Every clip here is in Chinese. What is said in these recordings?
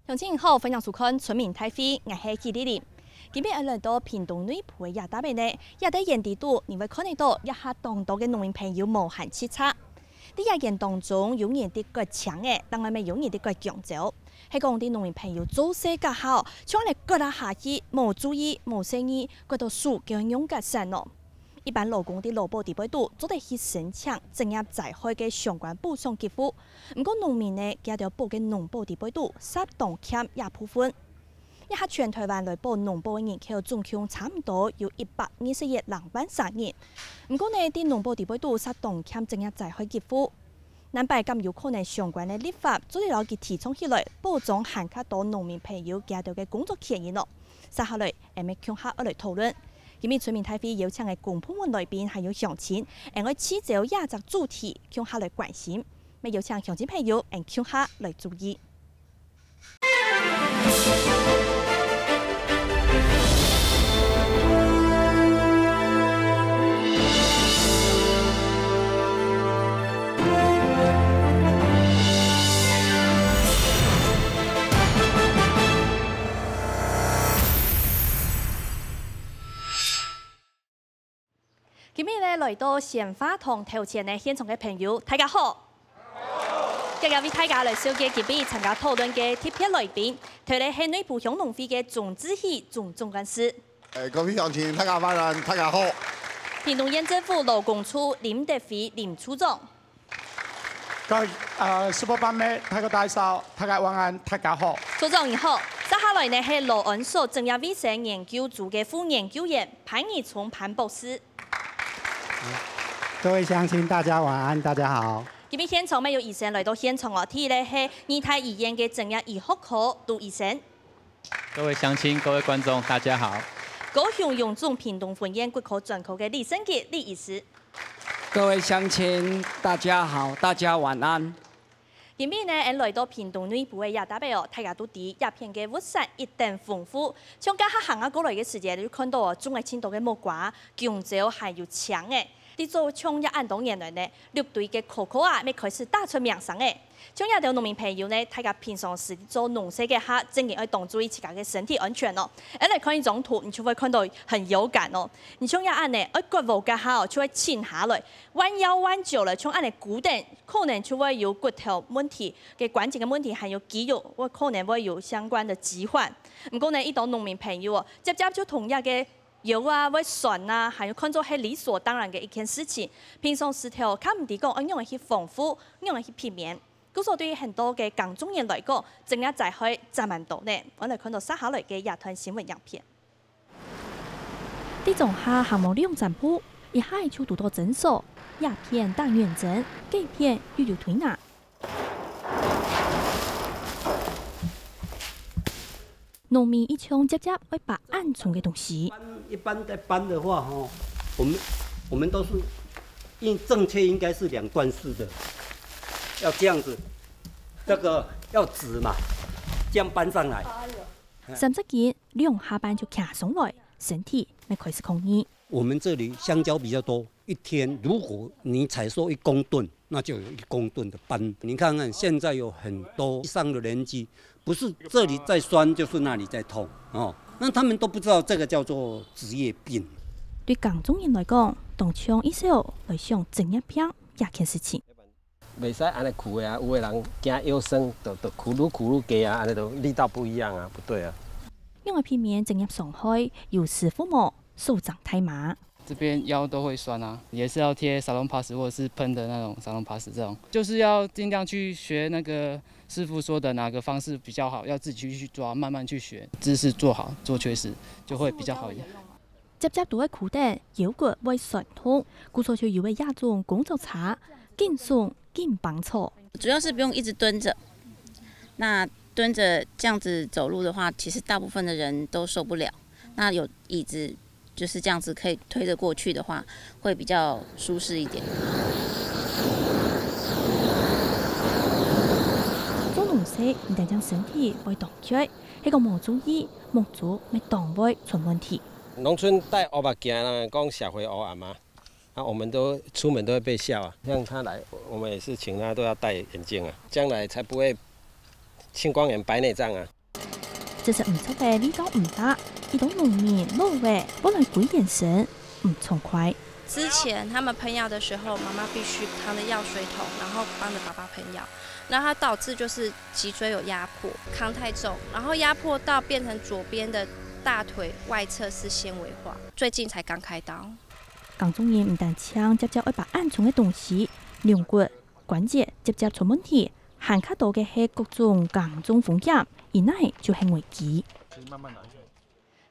乡亲好，分享收看村民大会，我是纪丽丽。今日来到屏东内埔的亚达边呢，亚达园地度，你会看得到一下当地的农民朋友无限叱咤。在亚园当中，有人哋割枪嘅，当然咪有人哋割香蕉。係講啲農民朋友做事較好，像嚟割下下去，冇注意冇生意，割到樹叫用格神咯。一般勞工啲勞保地位度，做得去申請正入在開嘅相關補償給付。唔過農民呢，佢條報嘅農保地位度，適當欠也部分。一下全台灣來報農保嘅人口總共差唔多有121萬3人。唔過呢，啲農保地位度適當欠正入在開給付。南北咁有可能相關嘅立法，做嚟攞佢提倡起來，保障限卡到農民朋友佢條嘅工作權益咯。接下來，我哋向下嚟討論。今日村民大會邀請嘅公部門來賓還有鄉親，我哋試就亞集主題向下來關心，咪邀請鄉親朋友向下來注意。今日呢來到鮮花堂頭前呢現場嘅朋友，大家好。今日為大家來紹介今日參加討論嘅特別來賓，佢哋係內埔鄉農會嘅總支系總幹事。各位鄉親，大家晚安，大家好。屏東縣政府勞工處林德輝林處長。各位師伯伯妹，大家大嫂，大家晚安，大家好。處長你好。接下來呢係勞安所職業衛生研究組嘅副研究員潘義聰潘博士。各位鄉親，大家晚安，大家好。今日現場咪有醫生來到現場哦，睇咧係二泰醫院嘅職業醫學科杜醫生。各位鄉親，各位觀眾，大家好。高雄榮總屏東分院骨科專科嘅李勝傑李醫師。各位鄉親，大家好，大家晚安。今日呢，來到屏東內埔嘅亞達邊哦，大家都知鴉片嘅物產一定豐富。從家下行下過來嘅時間，你就看到哦，種嘅青島嘅木瓜、香蕉還有槍嘅。啲做從一按當年來呢，綠隊嘅可可啊，咪開始打出名聲嘅。從一條農民朋友呢，大家平常時做農事嘅客，真係要當注意自家嘅身體安全咯。嚟看呢張圖，你就會看到很有感哦。你從一按呢，骨無嘅下就會傾下來，彎腰彎久了，從按呢骨等可能就會有骨頭問題嘅關節嘅問題，還有肌肉，會可能會有相關的疾患。唔過呢，一到農民朋友哦，接就同樣嘅。油啊，或酸啊，還有看作係理所當然嘅一件事情。平常時頭看唔啲講，用嚟去豐富，用嚟去避免。故所對於很多嘅港中人來講，正一在開賺蠻多呢。我哋看到接下來嘅亞團新聞影片。啲種下項目利用占卜，一下就讀到診所，鴉片當遠診，幾片又有推拿。農民一槍接會把暗藏嘅東西。一般在搬的話，哈，我們都是，因正確應該是兩段式的，要這樣子，這個要直嘛，這樣搬上來。三隻腳兩下班就卡上來，身體咪開始抗議。我們這裡香蕉比較多，一天如果你採收1公噸，那就有1公噸的搬。你看看現在有很多上了年紀。不是這裡在酸，就是那裡在痛哦。那他們都不知道這個叫做職業病。對港中人來講，當槍一手來上職業病也件事情。袂使安尼苦的啊，有的人驚腰酸，就苦愈加啊，安尼都力道不一樣啊，不對啊。因為避免職業傷害，有時父母手掌太麻。這邊腰都會酸啊，也是要貼沙龍 pass 或者是噴的那種沙龍 pass 這種，就是要盡量去學那個師傅說的哪個方式比較好，要自己去抓，慢慢去學，姿勢做好，做確實就會比較好一點。接到嘅苦等，腰骨會酸痛，故所就以為亞種工作差，緊鬆緊幫錯。主要是不用一直蹲着，那蹲着這樣子走路的話，其實大部分的人都受不了。那有椅子。就是這樣子可以推着過去的話，會比較舒適一點。做農事唔但將身體會當腳，係個冇注意、冇做咪當會出問題。農村戴烏目鏡啦，講社會黑暗嘛，啊，我們都出門都會被笑啊。像他來，我們也是請他都要戴眼鏡啊，將來才不會青光眼白内障啊。这是唔错嘅力道唔大，一种农民落尾本来鬼眼神唔痛快。之前他们喷药的时候，妈妈必须扛着药水桶，然后帮着爸爸喷药，那它导致就是脊椎有压迫，扛太重，然后压迫到变成左边的大腿外侧是纤维化，最近才刚开刀。江中人唔但枪接会把暗重嘅东西、肋骨、关节接出问题，含卡多嘅系各种江中风险，而乃就很危机。慢慢来。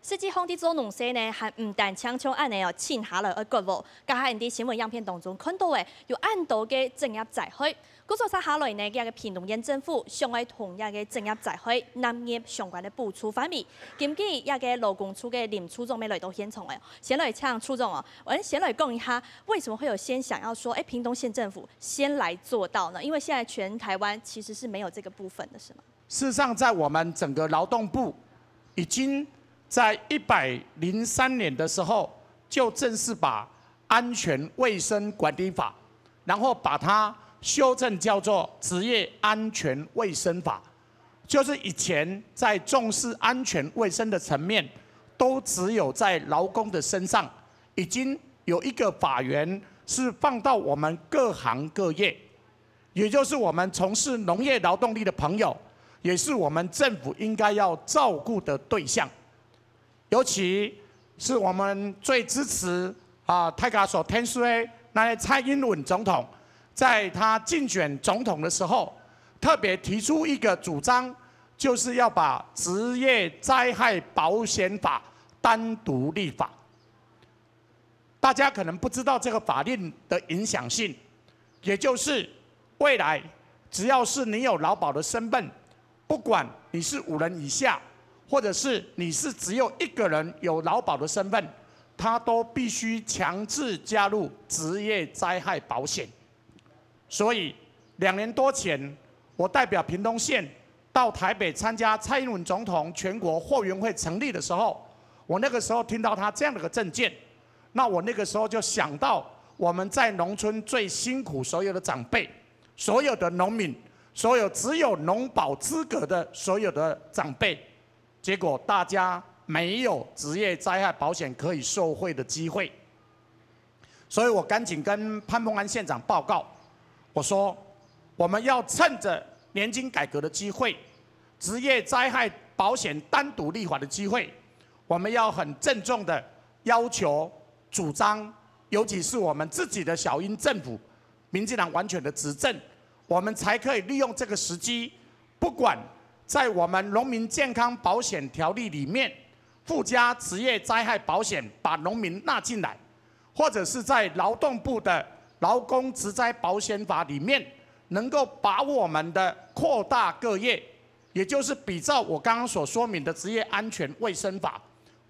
实际上，啲做农事呢，还唔但强像安尼哦，请下来一个喎。家下人啲新闻样片当中看到嘅，有按道嘅整入在去。嗰座下来呢，嘅屏东县政府想爱同一嘅整入在去，南业相关的补助方面，今季一个劳工处嘅林处长没来到现场诶，先来请处长哦，我们先来讲一下，为什么会有先想要说，屏东县政府先来做到呢？因为现在全台湾其实是没有这个部分的，是吗？事实上，在我们整个劳动部已经在103年的时候，就正式把安全卫生管理法，然后把它修正叫做职业安全卫生法。就是以前在重视安全卫生的层面，都只有在劳工的身上，已经有一个法源是放到我们各行各业，也就是我们从事农业劳动力的朋友，也是我们政府应该要照顾的对象。尤其是我们最支持大家所听说的那蔡英文总统，在他竞选总统的时候，特别提出一个主张，就是要把职业灾害保险法单独立法。大家可能不知道这个法令的影响性，也就是未来只要是你有劳保的身份，不管你是5人以下，或者是你是只有1个人有劳保的身份，他都必须强制加入职业灾害保险。所以2年多前，我代表屏东县到台北参加蔡英文总统全国后援会成立的时候，我那个时候听到他这样的一个政见，那我那个时候就想到我们在农村最辛苦所有的长辈、所有的农民、所有只有农保资格的所有的长辈。结果大家没有职业灾害保险可以受惠的机会，所以我赶紧跟潘孟安县长报告，我说我们要趁着年金改革的机会，职业灾害保险单独立法的机会，我们要很郑重的要求主张，尤其是我们自己的小英政府，民进党完全的执政，我们才可以利用这个时机，不管在我们农民健康保险条例里面附加职业灾害保险，把农民纳进来，或者是在劳动部的劳工职灾保险法里面，能够把我们的扩大各业，也就是比照我刚刚所说明的职业安全卫生法，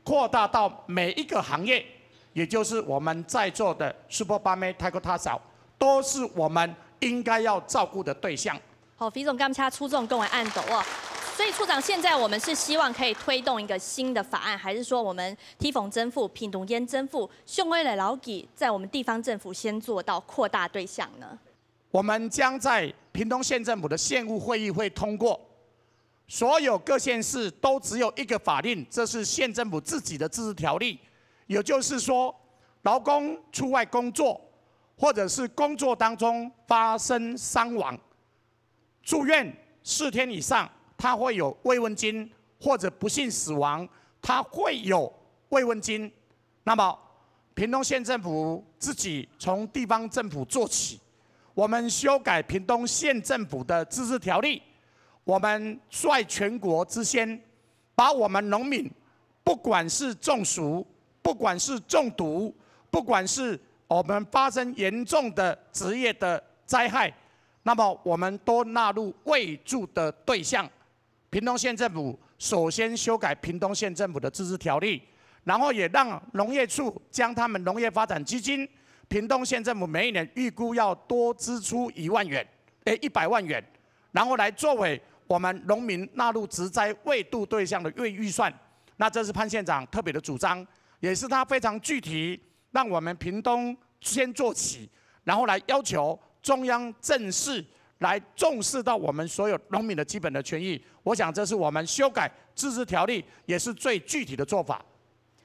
扩大到每一个行业，也就是我们在座的 Super 8妹、泰国他嫂，都是我们应该要照顾的对象。好，肥总刚才出这种跟我按斗哦。所以处长，现在我们是希望可以推动一个新的法案，还是说我们提逢政府、屏东县政府、雄威的劳给在我们地方政府先做到扩大对象呢？我们将在屏东县政府的县务会议会通过，所有各县市都只有一个法令，这是县政府自己的自治条例，也就是说，劳工出外工作，或者是工作当中发生伤亡，住院4天以上，他会有慰问金，或者不幸死亡，他会有慰问金。那么，屏东县政府自己从地方政府做起，我们修改屏东县政府的自治条例，我们率全国之先，把我们农民，不管是中暑，不管是中毒，不管是我们发生严重的职业的灾害，那么我们都纳入慰助的对象。屏东县政府首先修改屏东县政府的自治条例，然后也让农业处将他们农业发展基金，屏东县政府每一年预估要多支出1万元，然后来作为我们农民纳入职灾慰渡对象的预算。那这是潘县长特别的主张，也是他非常具体，让我们屏东先做起，然后来要求中央正式来重视到我们所有农民的基本的权益。我想这是我们修改自治条例也是最具体的做法。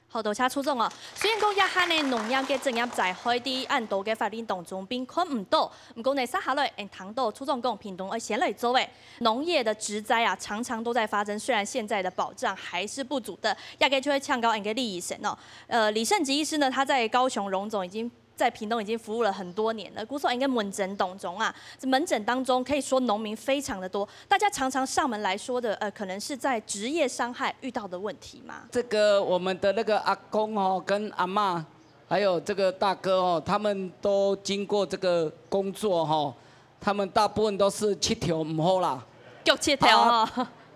好，多谢楚总哦。虽然讲一项的农业嘅正业在海啲按道嘅法令当中并看唔到，唔过呢，接下来谈到楚总讲，屏东要先来做诶，农业的植灾啊，常常都在发生。虽然现在的保障还是不足的，也给就会呛高人嘅利益神哦。李胜吉医师呢，他在高雄荣总已经在屏东已经服务了很多年了。估说应该门诊当中啊，这门诊当中可以说农民非常的多，大家常常上门来说的，可能是在职业伤害遇到的问题嘛。这个我们的那个阿公哦，跟阿嬷，还有这个大哥哦，他们都经过这个工作哈，他们大部分都是七条唔好啦，脚七条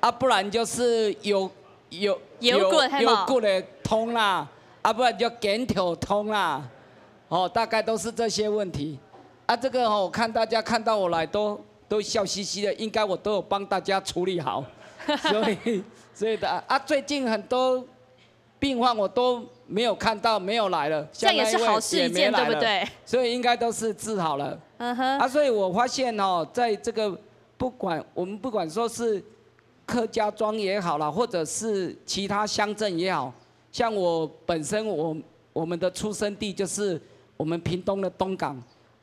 哦，不然就是有骨的痛啦，不然就腱条痛啦。哦，大概都是这些问题，这个哦，我看大家看到我来都笑嘻嘻的，应该我都有帮大家处理好，所以的最近很多病患我都没有看到，没有来了，这样也是好事一件，对不对？所以应该都是治好了。所以我发现哦，在这个我们不管说是客家庄也好啦，或者是其他乡镇也好，像我本身我们的出生地就是我们屏东的东港，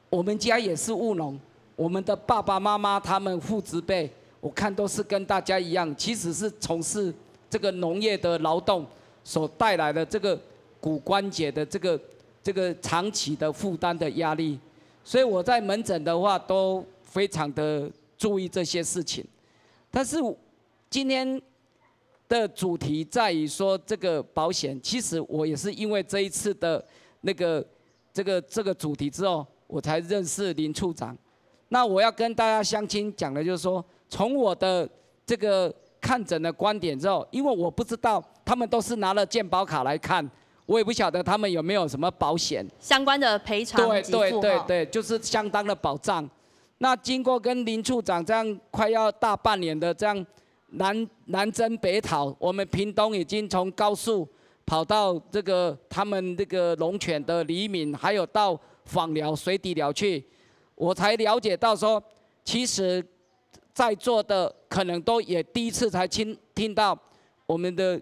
我们家也是务农，我们的爸爸妈妈他们父子辈，我看都是跟大家一样，其实是从事这个农业的劳动所带来的这个骨关节的这个长期的负担的压力，所以我在门诊的话都非常的注意这些事情。但是今天的主题在于说这个保险，其实我也是因为这一次的那个这个主题之后，我才认识林处长。那我要跟大家乡亲讲的就是说，从我的这个看诊的观点之后，因为我不知道他们都是拿了健保卡来看，我也不晓得他们有没有什么保险相关的赔偿给付。对，就是相当的保障。那经过跟林处长这样快要大半年的这样南征北讨，我们屏东已经从高速跑到这个他们这个龙泉的黎明，还有到枋寮水底寮去，我才了解到说，其实在座的可能都也第一次才听到我们的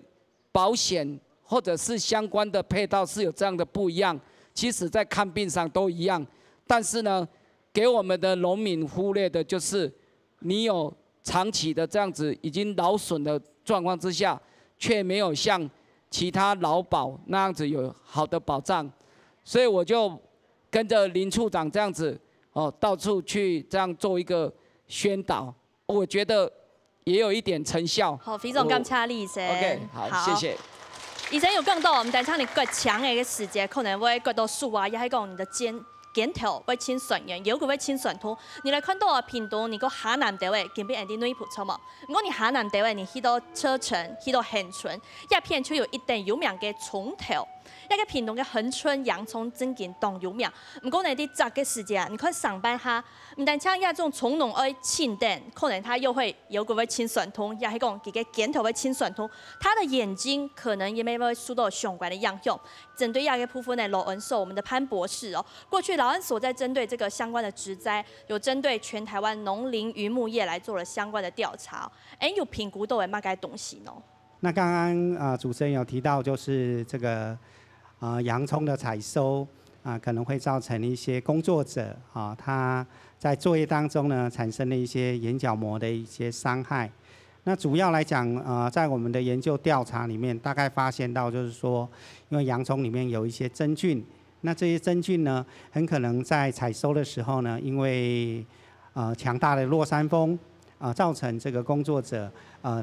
保险或者是相关的配套是有这样的不一样。其实在看病上都一样，但是呢，给我们的农民忽略的就是你有长期的这样子已经劳损的状况之下，却没有像其他劳保那样子有好的保障，所以我就跟着林处长这样子到处去这样做一个宣导，我觉得也有一点成效。好，非常感谢你医生。OK， 好，谢谢。医生有更多，我们等下你更强的一个时间，可能会更多数啊，也系讲你的检讨会清算员，有个会清算图。你来看到啊，屏东你个下南地位，今边人哋内埔错嘛？如果你下南地位，你去到车城，去到恒春，一片就有一定有名嘅葱头。一个屏东嘅恒春洋葱真件当有名，唔过呢啲杂嘅时间，你看上班哈，唔但像这种从农爱清淡，可能他又会有个会清算通，也系讲几个检头会清算通，他的眼睛可能也没会受到相关的影响。针对亚个部分呢，劳恩所我们的潘博士哦，过去劳恩所在针对这个相关的植灾，有针对全台湾农林渔牧业来做了相关的调查，有评估到有乜该东西呢？那刚刚主持人有提到，就是这个洋葱的采收可能会造成一些工作者他在作业当中呢产生了一些眼角膜的一些伤害。那主要来讲在我们的研究调查里面，大概发现到就是说，因为洋葱里面有一些真菌，那这些真菌呢，很可能在采收的时候呢，因为强大的落山风造成这个工作者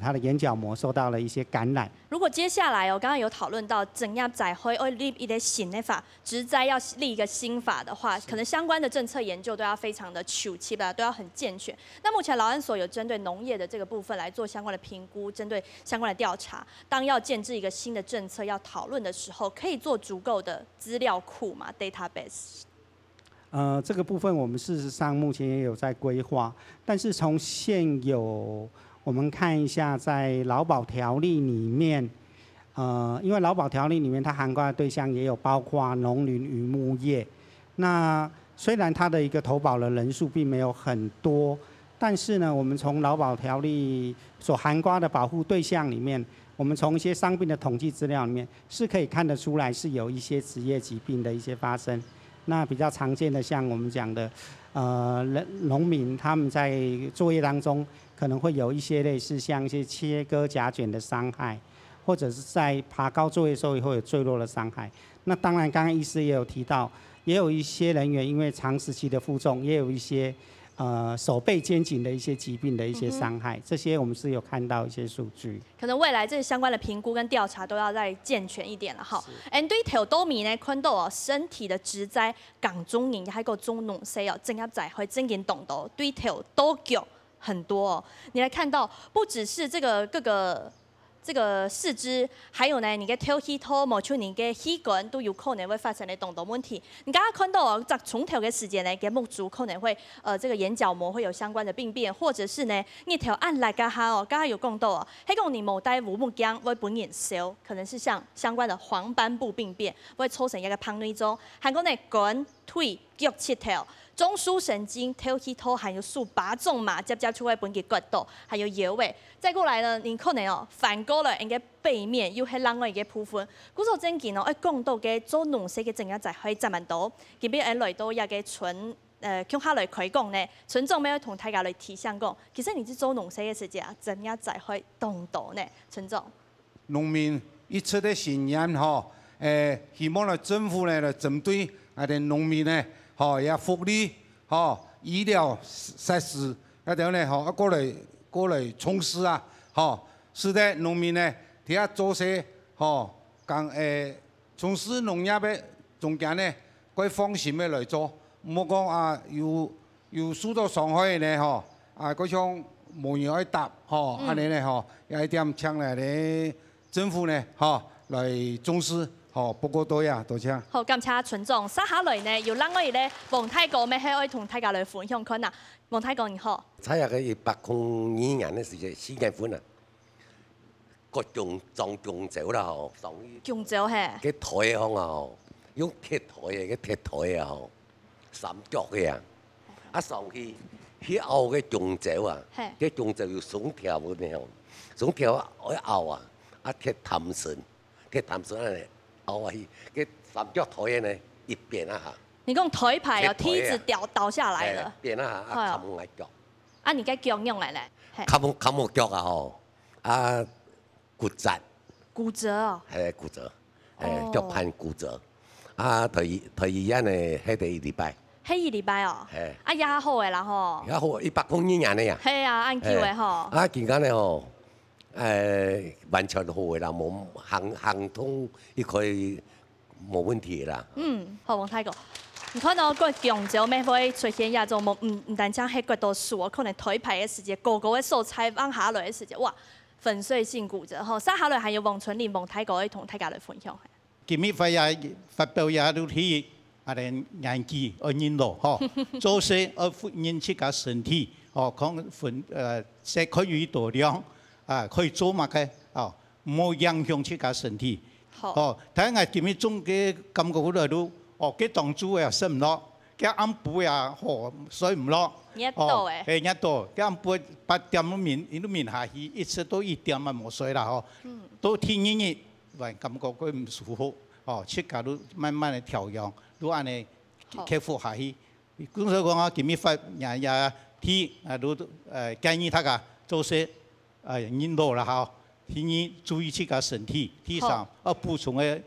他的眼角膜受到了一些感染。如果接下来刚刚有讨论到怎样才会立一个新的法，植栽要立一个新法的话，可能相关的政策研究都要非常的熟悉吧，都要很健全。那目前劳安所有针对农业的这个部分来做相关的评估，针对相关的调查。当要建制一个新的政策要讨论的时候，可以做足够的资料库嘛 ，database。这个部分我们事实上目前也有在规划，但是从现有我们看一下，在劳保条例里面，因为劳保条例里面它涵盖的对象也有包括农林渔牧业，那虽然它的一个投保的人数并没有很多，但是呢，我们从劳保条例所涵盖的保护对象里面，我们从一些伤病的统计资料里面是可以看得出来是有一些职业疾病的一些发生。那比较常见的，像我们讲的，农民他们在作业当中可能会有一些类似像一些切割甲卷的伤害，或者是在爬高作业的时候也会有坠落的伤害。那当然，刚刚医师也有提到，也有一些人员因为长时期的负重，也有一些手背肩颈的一些疾病的一些伤害，这些我们是有看到一些数据。可能未来这相关的评估跟调查都要再健全一点了哈。对头多米呢，看到哦，身体的植栽、港中人还有中农西哦，整个在会真紧动到对头都有很多哦。你来看到，不只是这个各个。这个四肢，还有呢，你嘅头气头，某处你嘅气管都有可能会发生的动动问题。你刚刚看到哦，在从头嘅时间呢，嘅目足可能会这个眼角膜会有相关的病变，或者是呢，你条按来家下哦，刚刚有讲到哦，迄个你某带无目姜会本眼烧，可能是像相关的黄斑部病变，会抽成一个胖内中，还有呢，滚腿脚七条。中枢神經、頭氣頭，還有數把種嘛，接出來本嘅骨頭，還有腰尾。再過來呢，你可能哦反過來，應該背面又係另外一個部分。古時真見哦，一講到嘅做農事嘅整個就可以賺到，特別係來到一個村鄉下來開講呢，村長要同大家來提醒講，其實你係做農事嘅時節啊，怎樣才可以動到呢？村長。農民一出的宣言吼，希望呢政府呢來針對啊啲農民呢。也福利，醫療設施，一啲咧，過來從事啊，使得農民呢，睇下做些，從事農業嘅中間呢，可以放心嘅來做，唔好講啊，有受到傷害嘅呢，嗰種無人可以答，安尼呢，有一點請嚟咧政府呢，來重視。不過多呀，多謝。好，感謝村長。接下來呢，有另外咧，黃太哥咩係可以同大家來分享看啊？黃太哥你好。睇下佢802年嘅時節4月份啊，個種酒啦嗬，種酒係。嘅台行啊，用鐵台啊嗬，3腳嘅啊，一上去去熬嘅種酒啊，嘅種酒要鬆條嗰啲嗬，鬆條可以熬啊，鐵淡水咧。熬去，cái 3腳台呢，一變一下。你講台牌哦，梯子倒下來了。變一下，啊，冚埋腳。啊，你嘅腳用嚟咧？冚冇腳啊吼，啊，骨折。骨折哦。係骨折，腳盤骨折。啊，退醫院呢，喺第2禮拜。喺2禮拜哦。係。啊，也好嘅啦吼。也好，102年嘅呀。係啊，按叫嘅吼。啊，健康呢吼。完全好嘅啦，冇行通，亦可以冇問題啦。好，黃太哥，你看到個強酒咩會出現一種唔單止係骨頭數，可能腿排嘅時節，個嘅受採訪下來嘅時節，哇，粉碎性骨折。好，接下來還有黃春林、黃太哥可以同大家來分享。今日發表也都睇啲研究研究，做些引起個身體，講社可以多量。可以做嘛嘅，冇影響自己身體。睇下今日中嘅感覺嗰度，嘅當主又食唔落，嘅暗晡啊，水唔落。熱到誒。係熱到，嘅暗晡8點都面下去，一直到1點啊冇水啦，到天熱，還感覺佢唔舒服，自己都慢慢嘅調養，都安尼克服下去。咁所以講啊，今日發也都建議大家做些。引導啦嚇，提你注意自己身體，體上補充嘅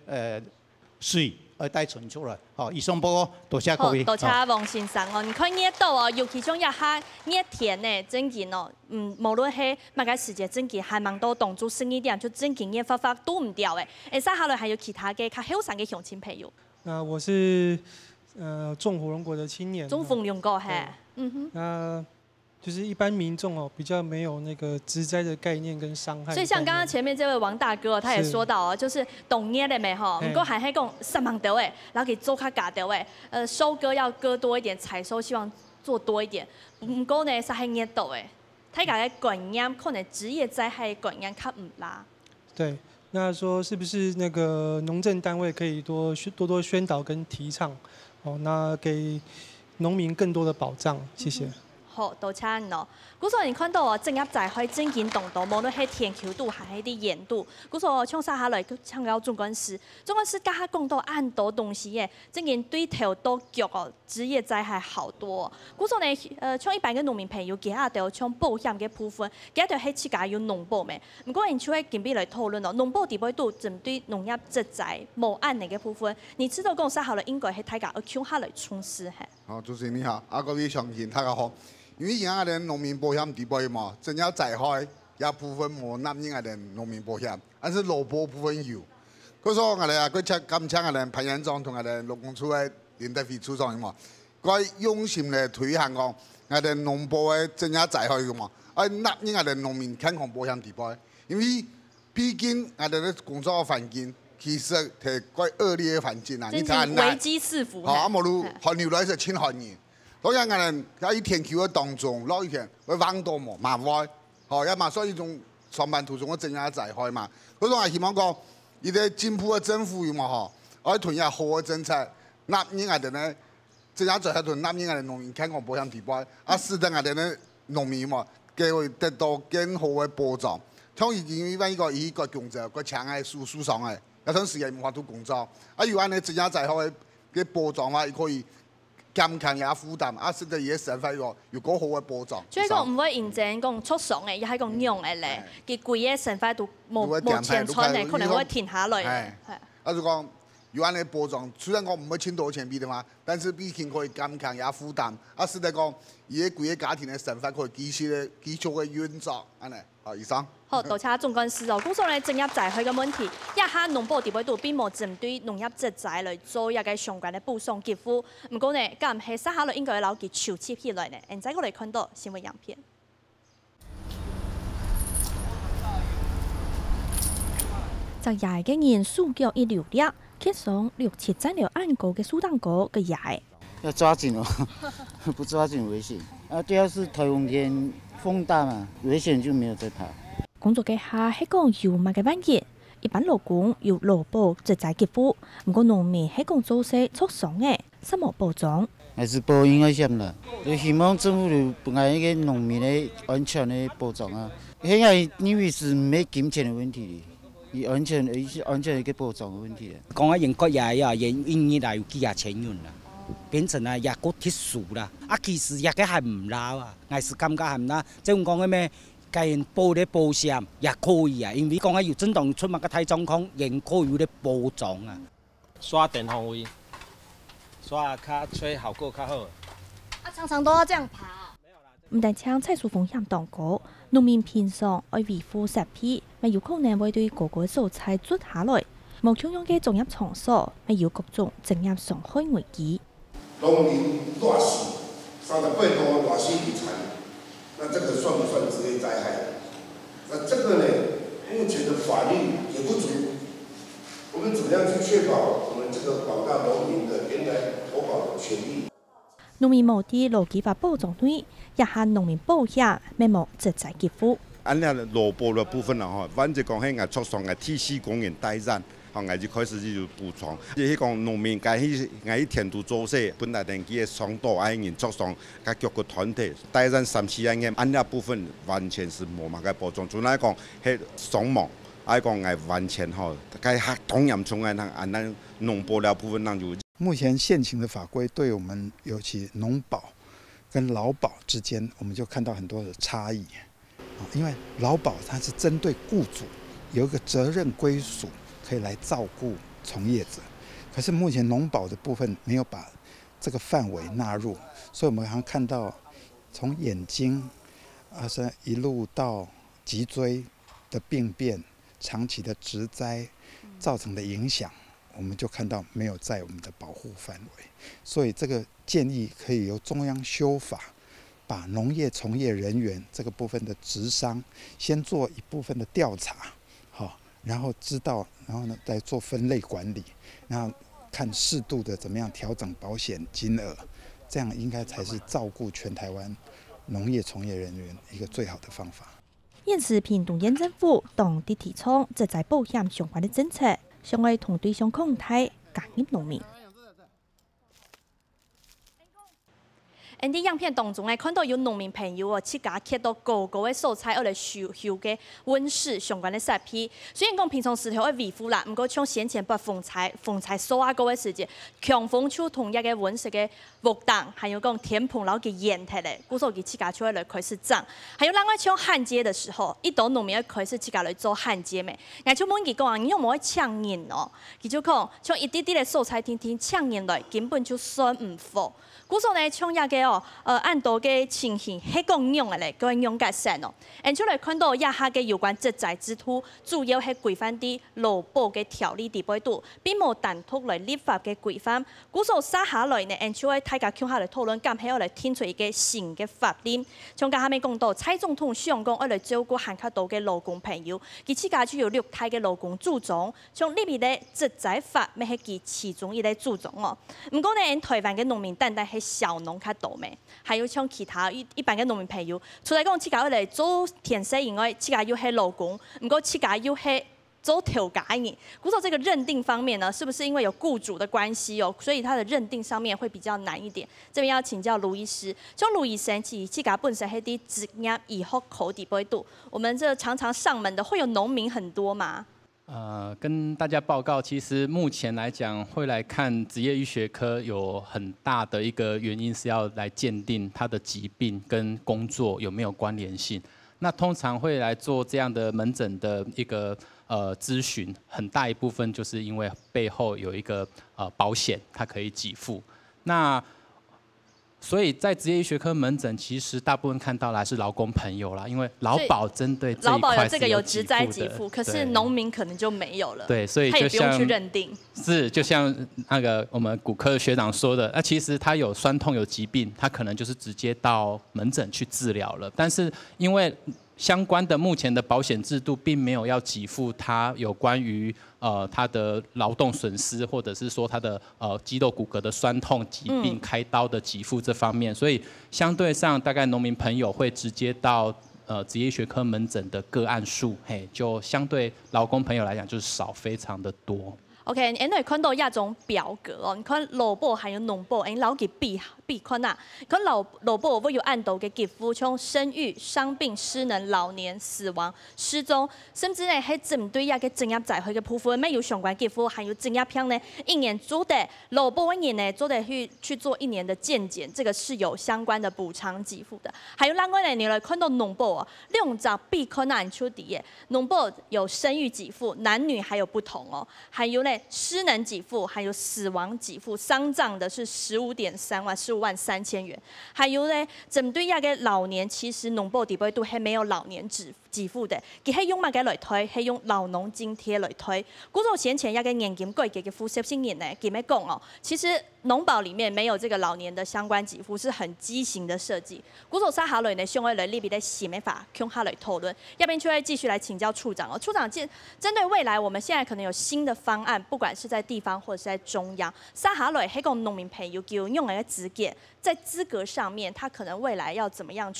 水，帶存出來。以上報告，多謝各位。多謝黃先生哦，你看熱到哦，尤其種一下熱天呢，真見哦，無論係乜嘅時節，真見還蠻多動作深一點，就真見熱發都唔掉誒。接下來還有其他嘅較後生嘅鄉親朋友。我是縱火龍果的青年。縱火龍果係，就是一般民眾哦，比較沒有那個植栽的概念跟傷害。所以像剛剛前面這位王大哥，他也說到哦，就是懂捏的沒吼，不過還係講3萬多誒，然後給做較假的誒，收割要割多一點，採收希望做多一點，唔過呢是係捏到誒，睇下嘅管樣可能職業災害管樣較唔啦。對，那說是不是那個農政單位可以多多宣導跟提倡，哦，那給農民更多的保障，謝謝。好，多谢你咯。古时候你看到哦，正业在开正经动作，无论系田球度还系啲盐度。古时候唱啥下来，唱到总干事，总干事家下讲到很多东西嘅，正经对头到脚哦，职业灾害好多。古时候呢，像一般嘅农民朋友，其他就像保险嘅部分，其他就系自家有农保咩。唔过因像喺近边来讨论咯，农保地位度针对农业职灾无按嘅部分，你知道讲啥下来应该系大家要向下来从事系。好，主持人你好，各位乡亲大家好。因为现在的农民保险地位嘛，真要再开，也部分无纳入的农民保险，但是劳保部分有。嗰时候我哋啊，佢今次我哋潘院长同我哋劳工处的林德飞处长嘛，佢用心嚟推行讲，我哋农保的真要再开个嘛，纳入我哋农民健康保险地位，因为毕竟我哋嘅工作环境其实係quite恶劣的环境啊，你睇危機四伏。好，啊，無如寒流來是清寒熱。所以我哋喺一天球嘅當中，落一天會放多嘛，麻壞，好，也嘛所以種上班途中嘅正也在開嘛。嗰種係希望講，伊個進步嘅政府嘛吼，可以推下好嘅政策，納入我哋呢，正也在喺度納入我哋農民健康保險地位，啊，使得我哋呢農民嘛，佢會得到更好嘅保障。像以前因為依個工作，個搶係輸上嘅。有陣時係無法度工作，啊！如果你真正在開嘅保障話，可以減輕也負擔，啊，使得伊嘅生活有個好嘅保障。所以講唔會認真講出爽嘅，亦係講用嘅咧，佢規嘅生活都無前穿嘅，可能會停下來。係。啊，就講有安尼保障，雖然我唔會錢多錢俾的嘛，但是畢竟可以減輕也負擔，啊，使得講伊嘅規個家庭嘅生活可以繼續嘅運作，安尼。好，以上。好，多謝總幹事哦。古時咧，正業災害嘅問題，一下農保地位度並冇針對農業職災來做一個相關嘅補償給付。唔過呢，咁係撒下來應該留佢籌集起來呢。現在我哋看到新聞樣片。昨夜嘅人數腳一流列，揭上6-7站了暗高嘅蘇丹哥嘅夜。要抓緊哦，不抓緊危險。啊，第二是颱風天風大嘛，危險就沒有再跑。工作嘅下係講油麥嘅問題，一般勞工有勞保職災給付，唔過農民係講做事促爽嘅，實無保障。還是保應該險啦，就希望政府就本來一個農民嘅安全嘅保障啊，現在因為是沒金錢嘅問題，而安全一個保障嘅問題。講啊，英國也啊，因為有幾廿千元啦。變成啊，日個鐵樹啦，啊其實日嘅係唔撈啊，係是感覺係唔撈，即係講嘅咩，既然報啲保險也可以啊，因為講嘅要真當出物嘅體狀況，仍可以有啲保障啊。刷電方位，刷較吹效果較好。啊，常常都要這樣跑。唔但搶採數風險當高，農民平常愛維護設備，咪有可能會對個個蔬菜捉下來，無搶用嘅種業場所，咪有各種種業傷害危機。農民亂死，38多亂死遺產，那這個算不算職業災害？那這個呢，目前的法律也不足。我們怎麼樣去確保我們這個廣大農民的原來投保的權益？農民冇啲勞基法保障內，一下農民保險咪冇職災給付。按那勞保的部分啦，吼，反正講喺藝術上嘅體系工人代戰。我就開始就補充，即係講農民該去田度做事，本來定佢嘅上多愛人作上，佢各個團體，帶上3-4案件，按那部分完全是冇乜嘅保障。仲來講係上網，愛講係完全吼，該係同樣從按那農保了部分那就。目前現行的法規對我們尤其農保跟勞保之間，我們就看到很多的差異。因為勞保它是針對雇主有一個責任歸屬。可以來照顧從業者，可是目前農保的部分沒有把這個範圍納入，所以我們好像看到從眼睛，是一路到脊椎的病變、長期的職災造成的影響，我們就看到沒有在我們的保護範圍，所以這個建議可以由中央修法，把農業從業人員這個部分的職傷先做一部分的調查，好。然後知道，然後呢，再做分類管理，然後看適度的怎麼樣調整保險金額，這樣應該才是照顧全台灣農業從業人員一個最好的方法。現時屏東縣政府當地提倡職災保險相關的政策，向外同對象抗體，加入農民。伫样片当中呢，看到有农民朋友去甲捡到高高的素材，而来收嘅温室相关的设备。虽然讲平常石头会维护啦，毋过像先前把风采收啊高的时节，强风秋同一个温室嘅木档，还有讲田棚老给淹脱咧，古时候给去甲出来开始长。还有咱个像焊接的时候，一到农民要开始去甲来做焊接咩？俺就问伊讲啊，你有冇呛硬哦？伊就讲像一滴滴的素材听呛硬来，根本就算唔好。古时候呢，像一个按道嘅情形，迄讲用的咧，个用改善哦。俺就来看到亚下嘅有关植栽之土，主要系规范啲劳保嘅条例底部度，并无单独来立法嘅规范。古时候撒下来呢，俺就会大家向下来讨论，咁喺我来听出一个新嘅法令。像刚下面讲到，蔡总统希望讲我来照顾罕较多嘅劳工朋友，佢自家就有6胎嘅劳工注重，像呢边咧植栽法，咪系佢其中一个注重哦。唔过呢，台湾嘅农民单单系小农较多咩，还有像其他一般嘅农民朋友，除了讲自家来做田生以外，自家又系劳工，唔过自家又系做调解嘅。古时候这个认定方面呢，是不是因为有雇主的关系哦，所以它的认定上面会比较难一点？这边要请教卢医师，像卢医生自家本身系啲职业医学口底不会度，我们这常常上门的会有农民很多吗？跟大家报告，其实目前来讲，会来看职业医学科有很大的一个原因是要来鉴定他的疾病跟工作有没有关联性。那通常会来做这样的门诊的一个咨询，很大一部分就是因为背后有一个保险，它可以给付。那所以在职业医学科门诊，其实大部分看到的还是劳工朋友啦，因为劳保针对这一块是有给付的。劳保有这个有职灾给付，可是农民可能就没有了。对，所以他也不用去认定。是，就像那个我们骨科学长说的，那其实他有酸痛有疾病，他可能就是直接到门诊去治疗了。但是因为相关的目前的保险制度并没有要给付他有关于他的劳动损失，或者是说他的肌肉骨骼的酸痛疾病开刀的给付这方面，所以相对上大概农民朋友会直接到职业学科门诊的个案数，就相对劳工朋友来讲就是少非常的多。OK， 你可以看到一种表格哦，你看劳保还有农保，老给比看呐。看劳保会有按度嘅给付，像生育、伤病、失能、老年、死亡、失踪，甚至呢系针对一个职业灾害嘅部分，咩有相关给付，还有职业片呢，一年做的劳保一年呢做的去做1年的健检，这个是有相关的补偿给付的。还有另外呢，你来看到农保哦，2比看呐，出底耶，农保有生育给付，男女还有不同哦，还有呢。失能给付，还有死亡给付，丧葬的是15.3万，15万3千元。还有呢，针对一个老年，其实农保底部都还没有老年给付的，佢係用乜嘅來推？係用勞農津貼來推。古早先前一個年金改革嘅副70年呢，佢咩講哦？其實農保裡面沒有這個老年的相關給付，是很畸形的設計。古早沙下來呢，向我來呢邊的寫咩法，向下來討論。要不然就會繼續來請教處長哦。處長，針對未來，我們現在可能有新的方案，不管是在地方或者是在中央，沙下來係個農民朋友叫用嚟嘅資格，在資格上面，他可能未來要怎麼樣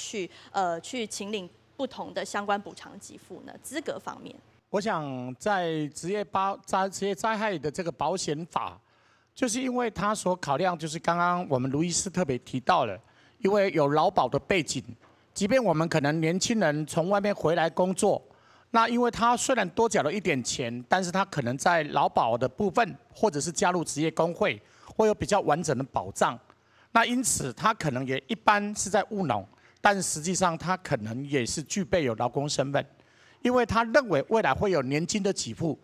去請領不同的相關補償給付呢？資格方面，我想在職業災害的這個保險法，就是因為它所考量，就是剛剛我們盧醫師特別提到了，因為有勞保的背景，即便我們可能年輕人從外面回來工作，那因為他雖然多繳了一點錢，但是他可能在勞保的部分，或者是加入職業工會，會有比較完整的保障。那因此，他可能也一般是在務農。但實際上，他可能也是具備有勞工身份，因為他認為未來會有年金的給付，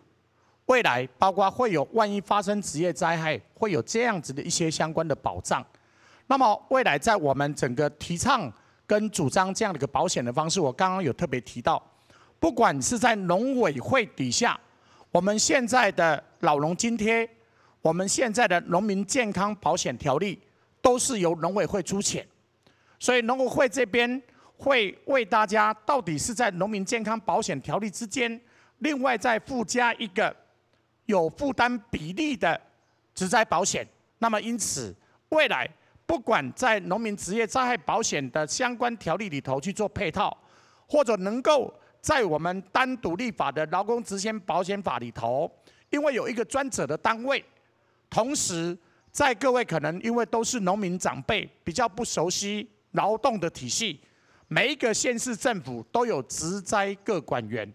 未來包括會有萬一發生職業災害，會有這樣子的一些相關的保障。那麼未來在我們整個提倡跟主張這樣的一個保險的方式，我剛剛有特別提到，不管是在農委會底下，我們現在的老農津貼，我們現在的農民健康保險條例，都是由農委會出錢。所以農委會這邊會為大家到底是在農民健康保險條例之間，另外再附加一個有負擔比例的職災保險。那麼因此，未來不管在農民職業災害保險的相關條例裡頭去做配套，或者能夠在我們單獨立法的勞工職險保險法裡頭，因為有一個專責的單位，同時在各位可能因为都是农民长辈，比较不熟悉劳动的体系，每一个县市政府都有职灾各管员，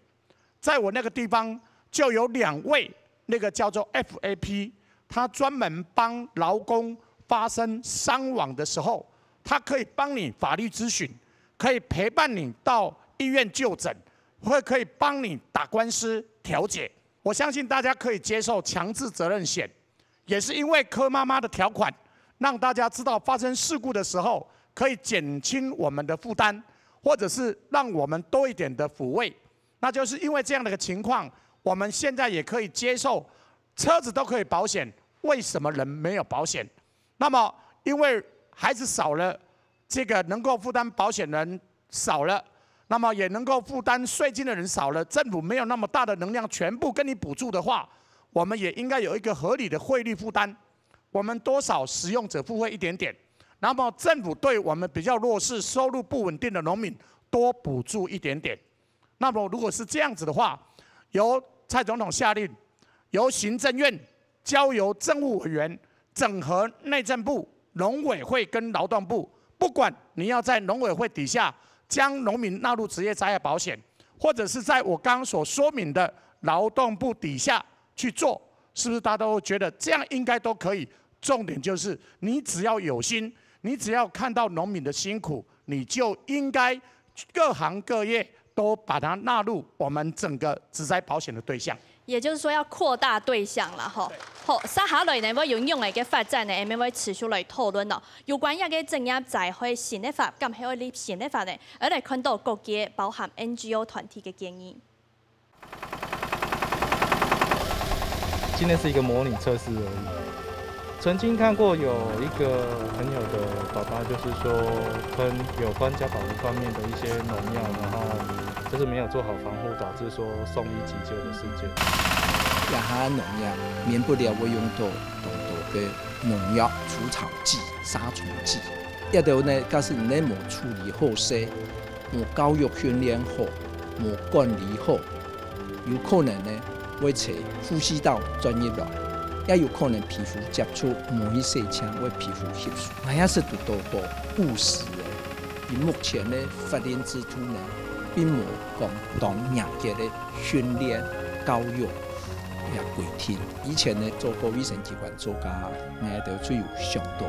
在我那个地方就有2位，那个叫做 FAP， 他专门帮劳工发生伤亡的时候，他可以帮你法律咨询，可以陪伴你到医院就诊，或可以帮你打官司调解。我相信大家可以接受强制责任险，也是因为柯妈妈的条款，让大家知道发生事故的时候可以减轻我们的负担，或者是让我们多一点的抚慰。那就是因为这样的一个情况，我们现在也可以接受车子都可以保险，为什么人没有保险？那么因为孩子少了，这个能够负担保险人少了，那么也能够负担税金的人少了，政府没有那么大的能量全部跟你补助的话，我们也应该有一个合理的汇率负担，我们多少使用者付费一点点，那么政府对我们比较弱势、收入不稳定的农民多补助一点点。那么如果是这样子的话，由蔡总统下令，由行政院交由政务委员整合内政部、农委会跟劳动部，不管你要在农委会底下将农民纳入职业灾害保险，或者是在我刚刚所说明的劳动部底下去做，是不是大家都觉得这样应该都可以？重点就是你只要有心，你只要看到农民的辛苦，你就应该各行各业都把它纳入我们整个职灾保险的对象。也就是说要扩大对象啦，吼。好，接下來呢，要用嘅嘅發展呢，我們會持續來討論咯。有關一個正業在開新的法，咁係立新的法呢，而嚟看到各界包含 NGO 團體嘅建議。今天是一個模擬測試而已。曾經看過有一個朋友的爸爸，就是說噴有關家保護方面的一些農藥，然後就是沒有做好防護，導致說送醫急救的事件。一下農藥免不了會用到很多嘅農藥、除草劑、殺蟲劑。一度呢，假使你冇處理好些，冇教育訓練好，冇管理好，有可能呢會扯呼吸道專業來。也有可能皮膚接觸某一些槍會皮膚吸收，那也是多個誤事的。而目前呢，法令制度呢，並冇講當業界的訓練、教育也規定。以前呢，做過衛生機關做家，我哋最有上到，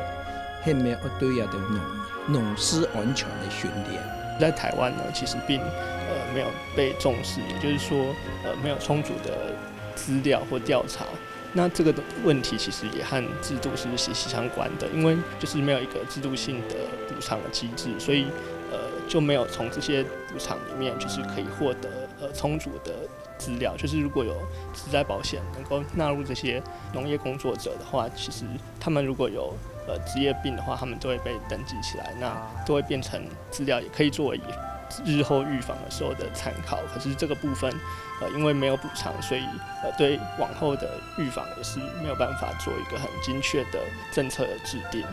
係咪我對一啲農事安全的訓練？在台灣呢，其實並沒有被重視，也就是說沒有充足的資料或調查。那這個問題其實也和制度是息息相關的，因為就是沒有一個制度性的補償的機制，所以就沒有從這些補償裡面就是可以獲得充足的資料。就是如果有職災保險能夠納入這些農業工作者的話，其實他們如果有職業病的話，他們都會被登記起來，那都會變成資料，也可以作為日後預防的時候的參考。可是這個部分，因為沒有補償，所以對往後的預防也是沒有辦法做一個很精確的政策的制定。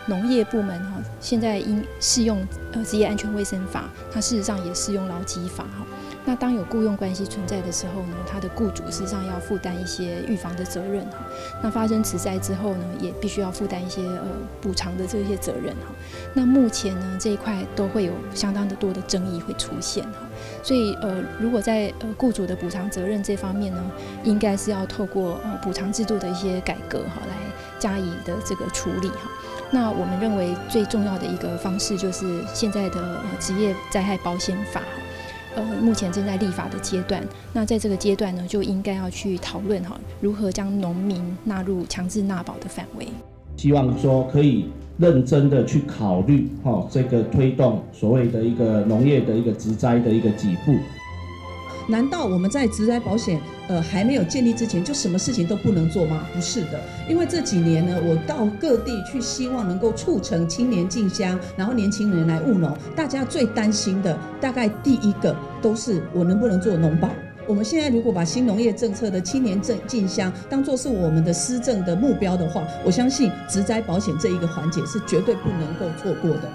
農業部門現在應適用職業安全衛生法，它事實上也適用勞基法。那當有僱傭關係存在的時候呢，他的僱主事實上要負擔一些預防的責任。那發生職災之後呢，也必須要負擔一些補償的這些責任。那目前呢，這一塊都會有相當的多的爭議會出現。所以如果在僱主的補償責任這方面呢，應該是要透過補償制度的一些改革來加以的這個處理。那我們認為最重要的一個方式就是現在的職業災害保險法。目前正在立法的階段，那在這個階段呢，就應該要去討論如何將農民納入強制納保的範圍。希望說可以認真的去考慮這個推動所謂的一個農業的一個職災的一個給付。難道我們在職災保險還沒有建立之前，就什麼事情都不能做嗎？不是的，因為這幾年呢，我到各地去，希望能夠促成青年進鄉，然後年輕人來務農。大家最擔心的，大概第一個都是我能不能做農保。我們現在如果把新農業政策的青年進鄉當作是我們的施政的目標的話，我相信職災保險這一個環節是絕對不能夠錯過的。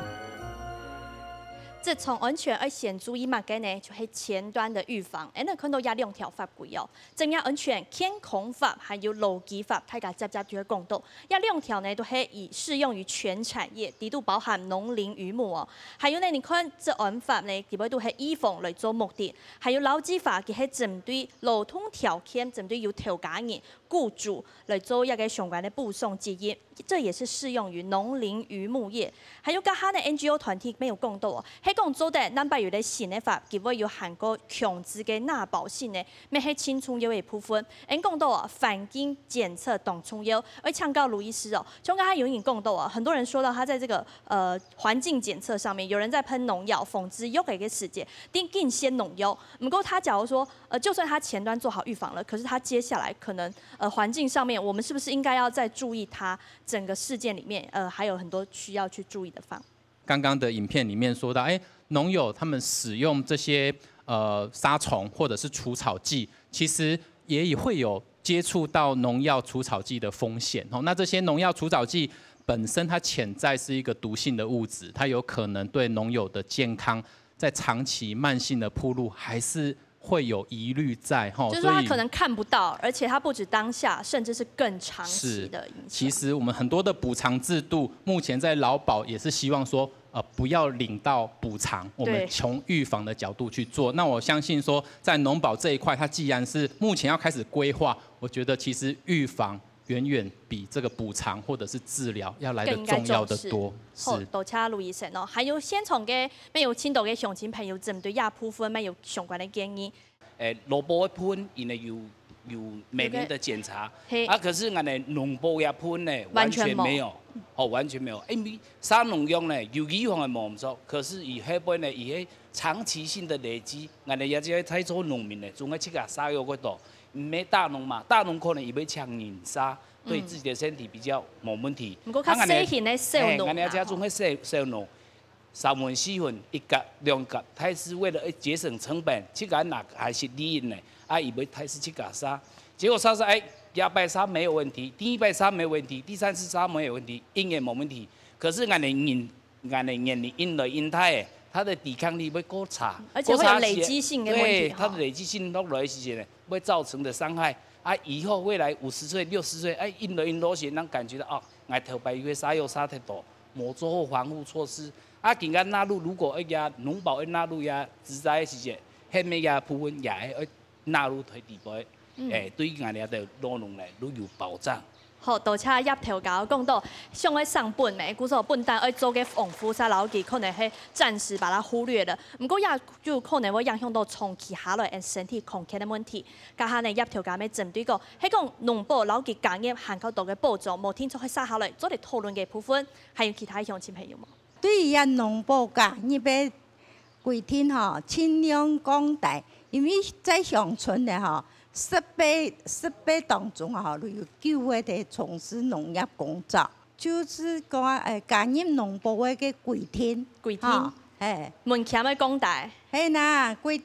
職食虫安全要先注意乜嘅呢？就是前端的預防。你看到有2條法規哦，職業安全健康法還有勞基法，大家接就會講到。有2條呢都係以適用於全產業，啲都包含農林漁牧哦。還有呢，你看職安法呢，基本都係以防來做目的。還有勞基法，佢係針對勞動條件，針對有調假人雇主來做一個相關的補償之一，這也是適用於農林漁牧業。還有家下的 NGO 團體沒有講到哦，係講做的南北有啲新的法，佢會有含個強制嘅納保性呢，咩係輕重要嘅部分。你講到啊，環境檢測當重要，而強調盧醫師哦，像剛才有人講到啊，很多人說到他在這個環境檢測上面，有人在噴農藥、防治藥嘅一個時節，定先農藥。不過他假如說就算他前端做好預防了，可是他接下來可能環境上面，我們是不是應該要再注意它整個事件裡面還有很多需要去注意的方。剛剛的影片裡面說到，農友他們使用這些殺蟲或者是除草劑，其實也會有接觸到農藥除草劑的風險。那這些農藥除草劑本身它潛在是一個毒性的物質，它有可能對農友的健康在長期慢性的暴露還是會有疑慮在，就是說他可能看不到，而且他不止當下，甚至是更長期的影響。其實我們很多的補償制度，目前在勞保也是希望說，不要領到補償，我們從預防的角度去做。那我相信說，在農保這一塊，它既然是目前要開始規劃，我覺得其實預防遠遠比這個補償或者是治療要來得重要得多。好，多謝盧醫生哦。還有現場嘅沒有青島嘅鄉親朋友，針對亞部分沒有相關的建議。蘿蔔的噴，因為有每年的檢查，可是我哋農保嘅噴呢，完全沒有，完全沒有。因為殺農藥呢，有預防嘅冇唔錯，可是以後邊呢，以長期性的累積，我哋也只係睇咗農民呢，仲係即刻殺藥嗰度，唔係大農嘛，大農可能以為強引殺，對自己的身體比較冇問題。不過較細型的小農，我哋只種係小農。3分4分1格2格，他是為了節省成本，7格哪還是利潤呢？以為他是7格殺，結果殺亞白殺沒有問題，第1白殺沒有問題，第3次殺沒有問題，應該冇問題。可是俺的人因來因態，他的抵抗力會過差，而且會有累積性的問題。對，他的累積性落來時間呢，會造成的傷害。以後未來50歲、60歲，因來因落時，人感覺到我頭擺因為殺藥殺太多，冇做好防護措施。更加納入，如果農保要納入植栽的時節，後面部分也要納入推地保，對於我哋嘅農農嚟都有保障。好，多謝葉頭教講到，上喺上本嘅，故說本單要做嘅防護殺老機，可能係暫時把它忽略了。不過也有可能會影響到長期下來身體康健嘅問題。家下呢葉頭教咪針對個，係講農保老機工業含夠到嘅保障，冇聽出去殺下來做嚟討論嘅部分，還有其他鄉親朋友冇？對於農保噶，你要規定吼，盡量廣大，因為在鄉村咧吼，18當中吼，有9個在從事農業工作，就是講加入農保嘅規定，門檻要廣大，係呐，規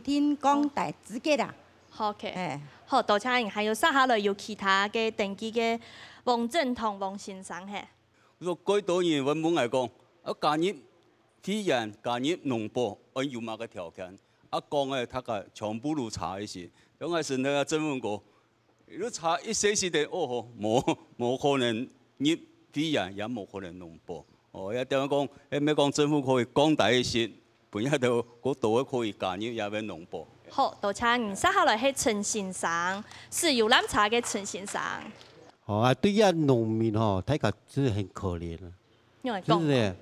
定廣大資格啦。OK，好，多謝您，還有殺下來有其他嘅登記嘅王正同王先生係。若改導員原本嚟講，加入體驗加入農保，按有乜個條件？講嘅佢個全部都查一次，咁係先睇政府講，如果查一些時的，冇可能入體驗，也冇可能農保。一點講，咩講政府可以講大一些，本一度嗰度可以加入也俾農保。好，多謝你。接下來係陳先生，是有藍茶嘅陳先生。對於農民睇個真係很可憐啊！真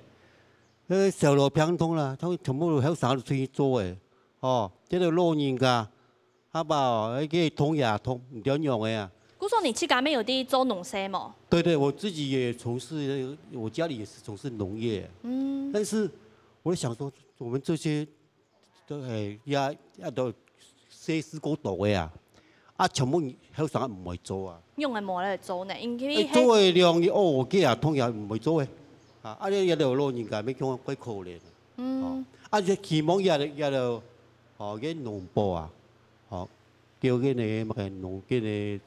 係，小路平通啦，佢全部都喺省度去做嘅，即係老人家，佢通也通，唔點樣嘅啊！姑說你去嗰邊有啲做農業冇？對，我自己也從事，我家裡也是從事農業。但是我想說，我們這些都係都細絲嗰度嘅啊！全部喺省唔會做啊！用嘅冇嚟做呢，因為做嘅量嘅機啊，通也唔會做嘅。你有啲老人家咪講鬼可憐。希望有嘅農保啊，叫嘅農嘅，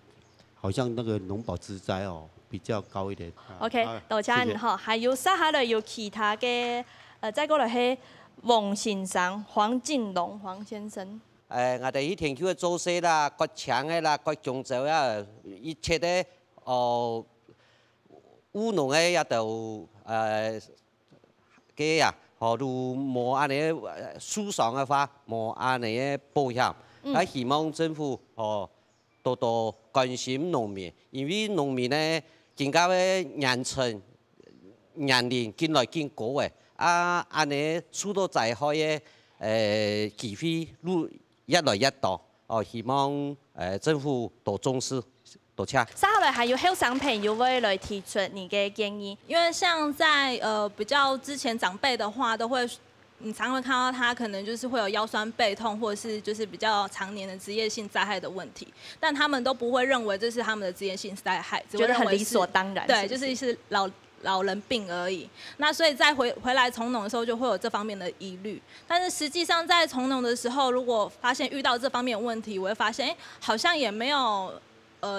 好像那個農保植栽比較高一點。OK，多謝你。還有接下來有其他嘅再过来是王先生、黄进龙黄先生。我哋呢田區嘅做事啦，各搶嘅啦，各種就一切咧，務農嘅也就嘅啊，何度冇安尼疏爽嘅話，冇安尼嘅保險。希望政府多多關心農民，因為農民咧更加嘅年輕年齡越來越高嘅，安尼出到災害嘅機會越來越多。希望政府多重視。接下來還有後生朋友會來提出你的建議，因為像在比較之前長輩的話，都會你常會看到他可能就是會有腰酸背痛，或者是就是比較常年的職業性災害的問題，但他們都不會認為這是他們的職業性災害，覺得很理所當然。對，就是老人病而已。那所以在回來從農的時候，就會有這方面的疑慮。但是實際上在從農的時候，如果發現遇到這方面的問題，我會發現，好像也沒有。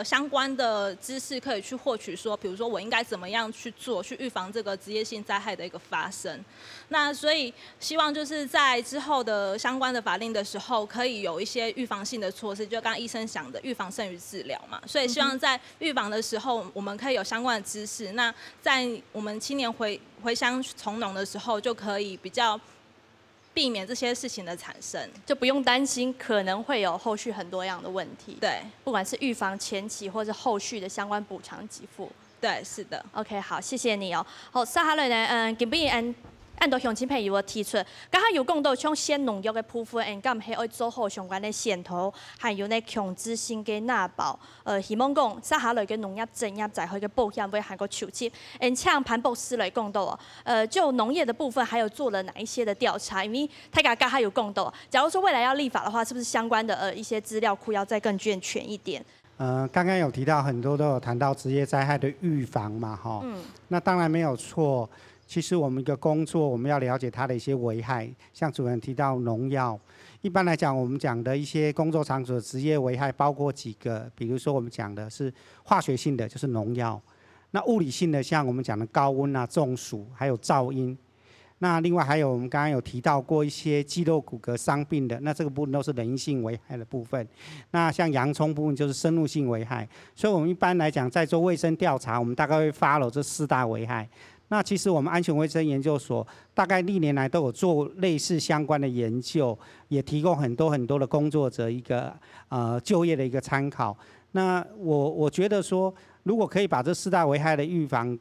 相關的知識可以去獲取，說，比如說我應該怎麼樣去做，去預防這個職業性災害的一個發生。那所以希望就是在之後的相關的法令的時候，可以有一些預防性的措施，就剛剛醫生講的預防勝於治療嘛。所以希望在預防的時候，我們可以有相關的知識。那在我們青年回鄉從農的時候，就可以比較避免這些事情的產生，就不用擔心可能會有後續很多樣的問題。對，不管是預防前期或者後續的相關補償給付。對，是的。OK， 好，謝謝你哦。好，接下來呢，今邊按到鄉親朋友提出，剛剛有講到像先農藥的部分，咁係要做好相關的檢討，還有呢強制性嘅納保。希望講接下來嘅農業整業在佢嘅保險會還個籌集。像潘博士來講到就農業的部分，還有做了哪一些的調查？因為大家剛剛有講到，假如說未來要立法的話，是不是相關的一些資料庫要再更健全一點？剛剛有提到很多都有談到職業災害的預防嘛，哈，那當然沒有錯。其實我們一個工作，我們要了解它的一些危害，像主任提到農藥，一般來講，我們講的一些工作場所的職業危害包括幾個，比如說我們講的是化學性的，就是農藥；那物理性的，像我們講的高溫啊、中暑，還有噪音。那另外還有我們剛剛有提到過一些肌肉骨骼傷病的，那這個部分都是人性危害的部分。那像洋蔥部分就是生物性危害，所以我們一般來講在做衛生調查，我們大概會 follow 這4大危害。那其實我們安全衛生研究所大概歷年來都有做類似相關的研究，也提供很多的工作者一個就業的一個參考。那我覺得說，如果可以把這4大危害的預防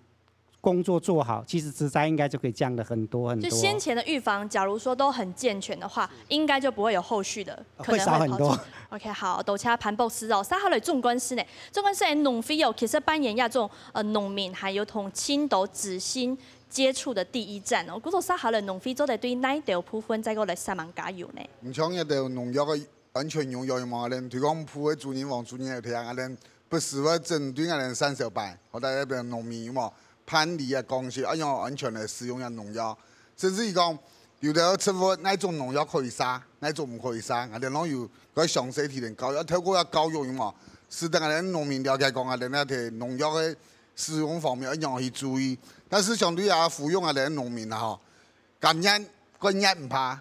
工作做好，其實職災應該就可以降得很多。就先前的預防，假如說都很健全的話，應該就不會有後續的可能會少很多。OK， 好，多謝潘博士哦。接下來縱觀師呢，縱觀師係農非哦，其實扮演一種農民還有同青島子興接觸的第一站哦。嗰度接下來農非做得對哪條部分再過來三萬加油呢？唔像一條農藥嘅安全用藥嘛，連推廣鋪嘅主任王主任有聽，連不是話針對連三小白，或者一邊農民嘛。判理啊、講説一樣安全嚟使用嘅農藥，甚至於講有啲出貨哪種農藥可以殺，哪種唔可以殺，我哋攞要嗰詳細提點教育，透過教育嘛，使得我哋農民了解講我哋呢啲農藥嘅使用方面一樣去注意。但是相對啊，服用我哋農民啊，感染個人唔怕，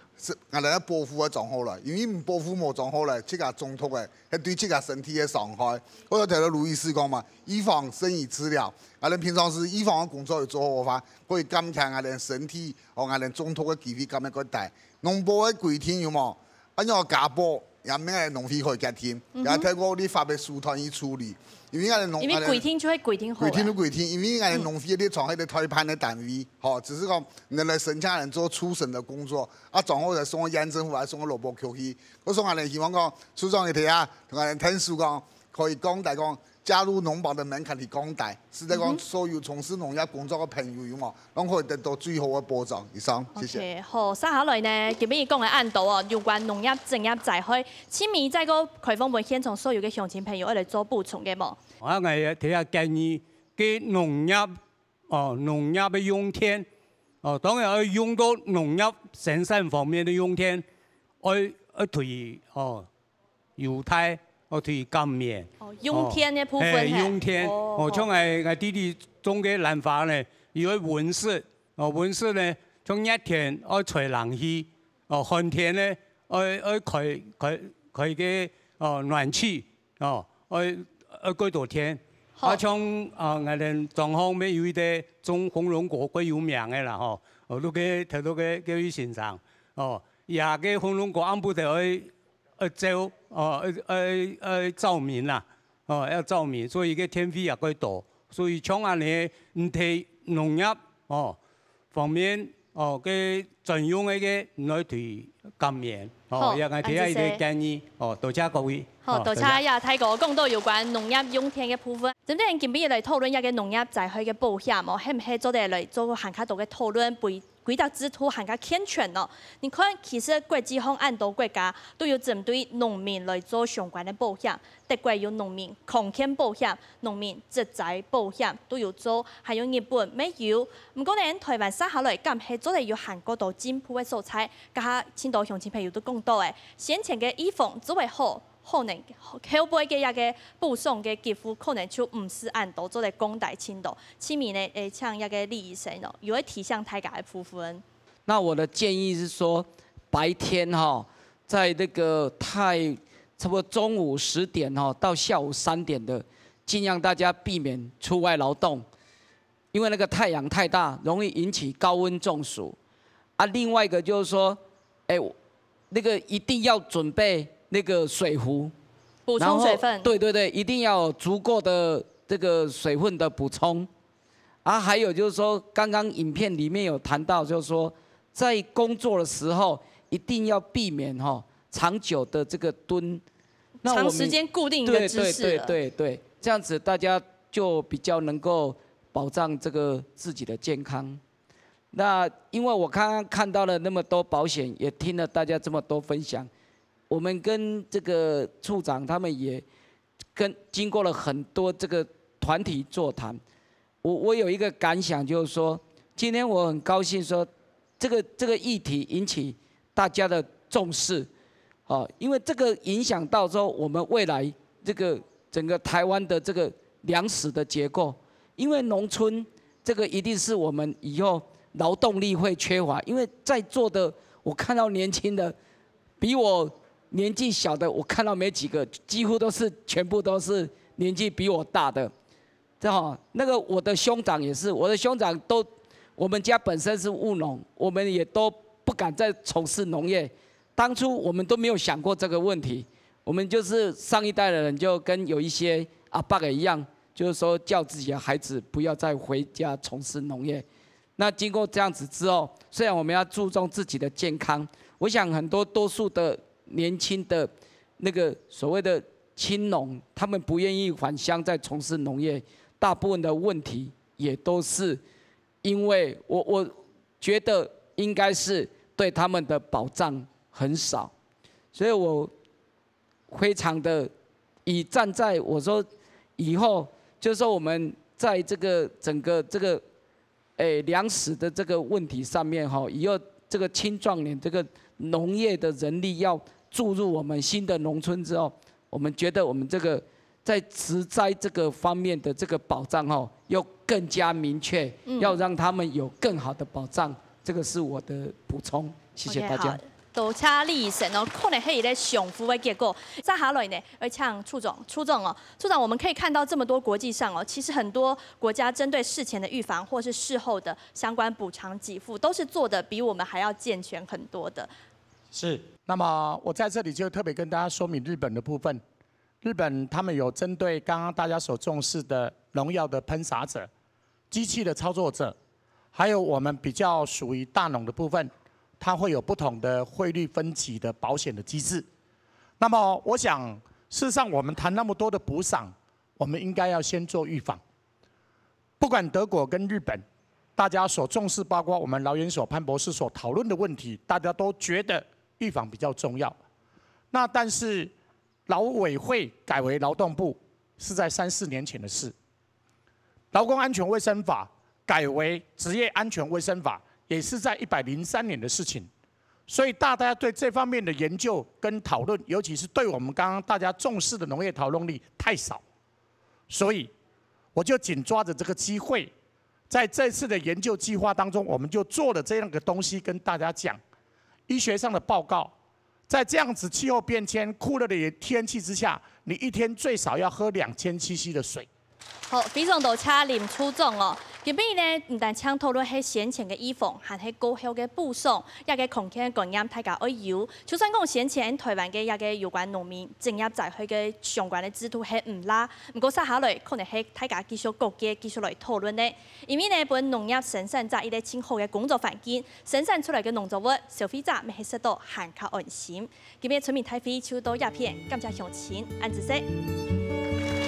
我哋保護嘅狀況啦，因為唔保護冇狀況咧，即係中毒嘅，係對即係身體嘅傷害。我有聽到盧醫師講嘛，預防勝於治療。我哋平常時預防嘅工作要做好嘅話，可以減輕我哋身體和我哋中毒嘅機會咁樣個大。農保嘅規定有冇？一樣加保，也咩係農費可以減添，也睇過啲法律書團去處理。因為我哋農，因為規定就係規定好。規定都規定，因為我哋農費啲廠喺度推判嘅單位，吼，只是講人嚟申請人做初審嘅工作，啊，狀後就送去縣政府，或者送去勞保局去。我送我哋希望講，處長你睇下，同我哋聽書講，可以講大講。加入農保的門檻去降低，是在講所有從事農業工作嘅朋友有冇，都可以得到最好嘅保障。以上，謝謝。Okay， 好，接下來呢，今日講嘅案度哦，有關農業整業災害，請問在個開放本現場所有嘅鄉親朋友，嚟做補充嘅冇？我係睇下建議嘅農業農業嘅用田當然要用到農業生產方面嘅用田，要推油汰。推減免用田嘅部分用田，像我弟弟種嘅南法呢，有溫室，溫室呢像热天要吹冷气，寒天呢要开个暖气，要几多天。像我哋状况咩有啲种红龙果quite有名嘅啦，都嘅睇到嘅叫伊先生，也嘅红龙果啱不得照照明啦，要照明，所以嘅天气也quite大，所以像安尼唔睇农业方面嘅专用嘅来对減免，也係睇下伊啲建議，多謝各位。好，多謝也睇過更多有關農業用田嘅部分。針對今日嚟討論一個農業災害嘅保險，係唔係做得嚟做行較多嘅討論，規則制度行較健全咯？你看，其實國際上很多國家都有針對農民來做相關嘅保險，德國有農民狂犬保險、農民職災保險都有做，還有日本沒有。唔過呢，台灣生下來咁係做得有韓國度進步嘅素材，加下青島鄉親朋友都講到誒，先前嘅預防做為好。可能後輩嘅一個補償嘅給付，可能就唔是按到做嚟講大青島，前面呢像一個李醫生咯，有會提倡大家嘅部分。那我的建議是說，白天在那個差不多中午10點到下午3點的，盡量大家避免出外勞動，因為那個太陽太大，容易引起高溫中暑。另外一個就是說，那個一定要準備。那個水壺，補充水分。對，一定要有足夠的這個水分的補充。還有就是說，剛剛影片裡面有談到，就是說，在工作的時候一定要避免長久的這個蹲。長時間固定一個姿勢。對，這樣子大家就比較能夠保障這個自己的健康。那因為我剛剛看到了那麼多保險，也聽了大家這麼多分享。我們跟這個處長他們也經過了很多這個團體座談，我有一個感想，就是說，今天我很高興說，這個議題引起大家的重視，因為這個影響到說我們未來這個整個台灣的這個糧食的結構，因為農村這個一定是我們以後勞動力會缺乏，因為在座的我看到年輕的比我年紀小的我看到沒幾個，幾乎全部都是年紀比我大的，那個我的兄長也是，我的兄長都，我們家本身是務農，我們也都不敢再從事農業。當初我們都沒有想過這個問題，我們就是上一代的人就跟有一些阿伯一樣，就是說叫自己的孩子不要再回家從事農業。那經過這樣子之後，雖然我們要注重自己的健康，我想很多數的年輕的那個所謂的青農，他們不願意返鄉再從事農業，大部分的問題也都是因為我覺得應該是對他們的保障很少，所以我非常的站在我說以後，就是說我們在這個整個這個糧食的這個問題上面以後這個青壯年這個農業的人力要注入我們新的農村之後，我們覺得我們這個在植栽這個方面的這個保障要更加明確，要讓他們有更好的保障。這個是我的補充，謝謝大家。多謝李醫生可能係一個上副的結果。接下來呢，要請處長我們可以看到這麼多國際上其實很多國家針對事前的預防或是事後的相關補償給付，都是做得比我們還要健全很多的。是，那麼我在這裡就特別跟大家說明日本的部分。日本他們有針對剛剛大家所重視的農藥的噴灑者、機器的操作者，還有我們比較屬於大農的部分，它會有不同的匯率分級的保險的機制。那麼我想，事實上我們談那麼多的補償，我們應該要先做預防。不管德國跟日本，大家所重視，包括我們勞研所潘博士所討論的問題，大家都覺得預防比較重要。那但是勞委會改為勞動部是在3、4年前的事，勞工安全衛生法改為職業安全衛生法也是在103年的事情。所以大家對這方面的研究跟討論，尤其是對我們剛剛大家重視的農業討論力太少，所以我就緊抓着這個機會，在这次的研究计划当中，我们就做了这样的东西跟大家讲，医学上的报告，在这样子气候变迁、酷热的天气之下，你一天最少要喝2000cc 的水。好，非常多车林出众哦。今日呢，唔但请讨论係先前嘅預防，還係高效嘅補償，一個空氣嘅感染，大家愛有。就算講先前台灣嘅一個有關農民進入在佢嘅相關嘅制度係唔拉，不過接下來可能係大家繼續各界繼續來討論呢。因為呢，本農業生產在一個很好嘅工作環境，生產出來嘅農作物，消費者咪係食到更加安心。今日村民大會就到鴉片，感謝鄉親，安子息。